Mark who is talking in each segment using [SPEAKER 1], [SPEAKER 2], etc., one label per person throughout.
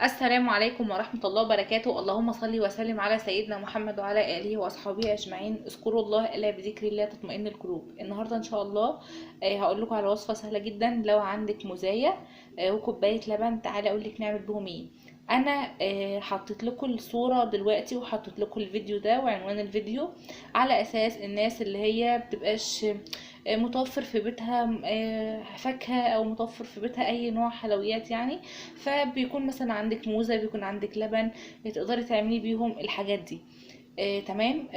[SPEAKER 1] السلام عليكم ورحمة الله وبركاته. اللهم صل وسلم على سيدنا محمد وعلى آله وأصحابه أجمعين. اذكروا الله إلا بذكر الله تطمئن القلوب. النهاردة إن شاء الله هقول لكم على وصفة سهلة جدا. لو عندك موزاية وكوباية لبن، تعالى أقول لك نعمل بهم إيه. أنا حطيت لكم الصورة دلوقتي وحطيت لكم الفيديو ده وعنوان الفيديو على أساس الناس اللي هي بتبقاش متوفر في بيتها فاكهة او متوفر في بيتها اي نوع حلويات يعني. فبيكون مثلا عندك موزة، بيكون عندك لبن، تقدري تعملي بيهم الحاجات دي. تمام.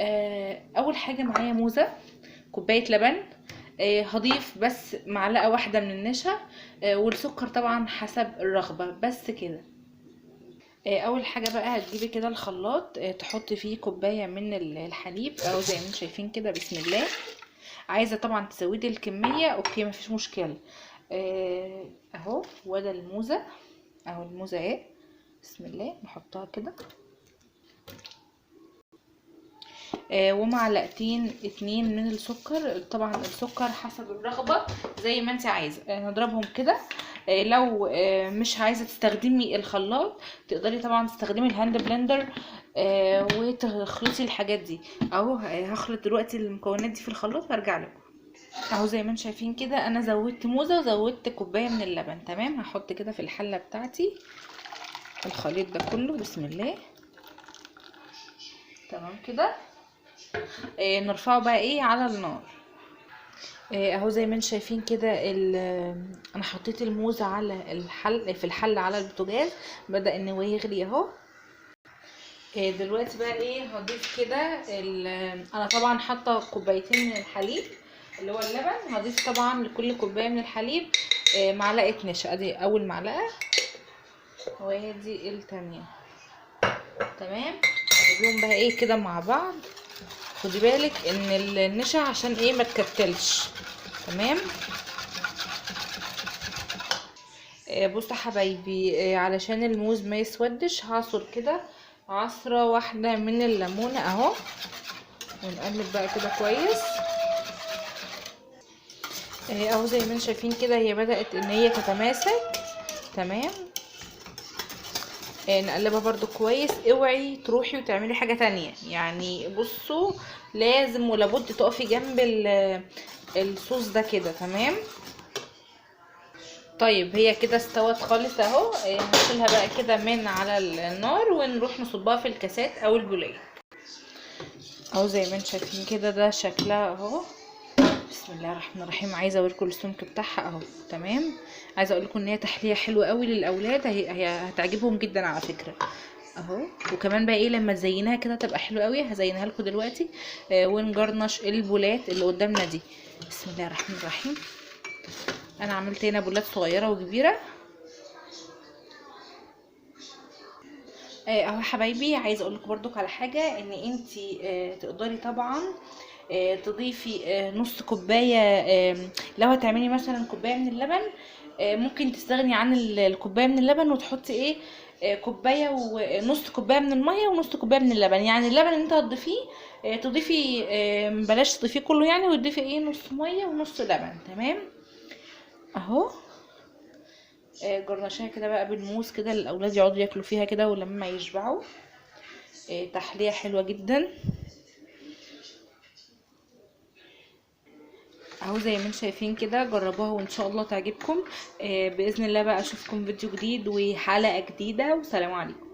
[SPEAKER 1] اول حاجة معايا موزة، كوباية لبن، هضيف بس معلقة واحدة من النشا، والسكر طبعا حسب الرغبة، بس كده. اول حاجه بقى هتجيبي كده الخلاط، تحطي فيه كوبايه من الحليب او زي ما انتم شايفين كده. بسم الله. عايزه طبعا تزودي الكميه، اوكي مفيش مشكله. اهو وده الموزه، اهو الموزه اهي. بسم الله نحطها كده. ومعلقتين اتنين من السكر، طبعا السكر حسب الرغبه زي ما انت عايزه. نضربهم كده. لو مش عايزه تستخدمي الخلاط، تقدري طبعا تستخدمي الهاند بلندر وتخلطي الحاجات دي. اهو هخلط دلوقتي المكونات دي في الخلاط وارجع لكم. اهو زي ما انتم شايفين كده انا زودت موزه وزودت كوبايه من اللبن. تمام. هحط كده في الحله بتاعتي الخليط ده كله. بسم الله. تمام كده. نرفعه بقى ايه على النار. اهو زي ما انتم شايفين كده انا حطيت الموز على الحل على البوتاجاز، بدأ ان هو يغلي اهو. دلوقتي بقى ايه هضيف كده انا طبعا حاطه كوبايتين من الحليب اللي هو اللبن. هضيف طبعا لكل كوبايه من الحليب معلقه نشا. ادي اول معلقه وادي التانية. تمام. هجيبهم بقى ايه كده مع بعض. خدي بالك ان النشا عشان ايه ما تكتلش. تمام. بصوا حبايبي، علشان الموز ما يسودش هعصر كده عصرة واحدة من الليمونة اهو، ونقلب بقى كده كويس. اهو زي ما انتم شايفين كده هي بدأت ان هي تتماسك. تمام. نقلبها برضو كويس. اوعي تروحي وتعملي حاجة تانية يعني. بصوا لازم ولابد تقفي جنب الصوص ده كده. تمام. طيب هي كده استوت خالص اهو. هنشيلها بقى كده من على النار ونروح نصبها في الكاسات او البولايه. اهو زي ما انتم شايفين كده ده شكلها اهو. بسم الله الرحمن الرحيم. عايزه اوريكم السمك بتاعها اهو. تمام. عايزه اقول لكم ان هي تحليه حلوه قوي للاولاد. هي هتعجبهم جدا على فكره اهو. وكمان بقى ايه لما تزينها كده تبقى حلوه قوي. هزينها لكم دلوقتي ونجرنش البولات اللي قدامنا دي. بسم الله الرحمن الرحيم. انا عملت هنا بولات صغيره وكبيره اهو حبايبي. عايزه اقول لكم برضك على حاجه، ان انتي تقدري طبعا تضيفي نص كوبايه. لو هتعملي مثلا كوبايه من اللبن، ممكن تستغني عن الكوبايه من اللبن وتحطي ايه كوبايه ونص كوبايه من الميه ونص كوبايه من اللبن. يعني اللبن اللي انت هتضيفيه تضيفي بلاش تضيفيه كله يعني، وتضيفي ايه نص ميه ونص لبن. تمام. اهو جرنشاها كده بقى بالموز كده الاولاد يقعدوا ياكلوا فيها كده ولما يشبعوا. تحليه حلوه جدا اهو زي ما انتم شايفين كده. جربوها وان شاء الله تعجبكم. باذن الله بقى اشوفكم فيديو جديد وحلقه جديده، وسلام عليكم.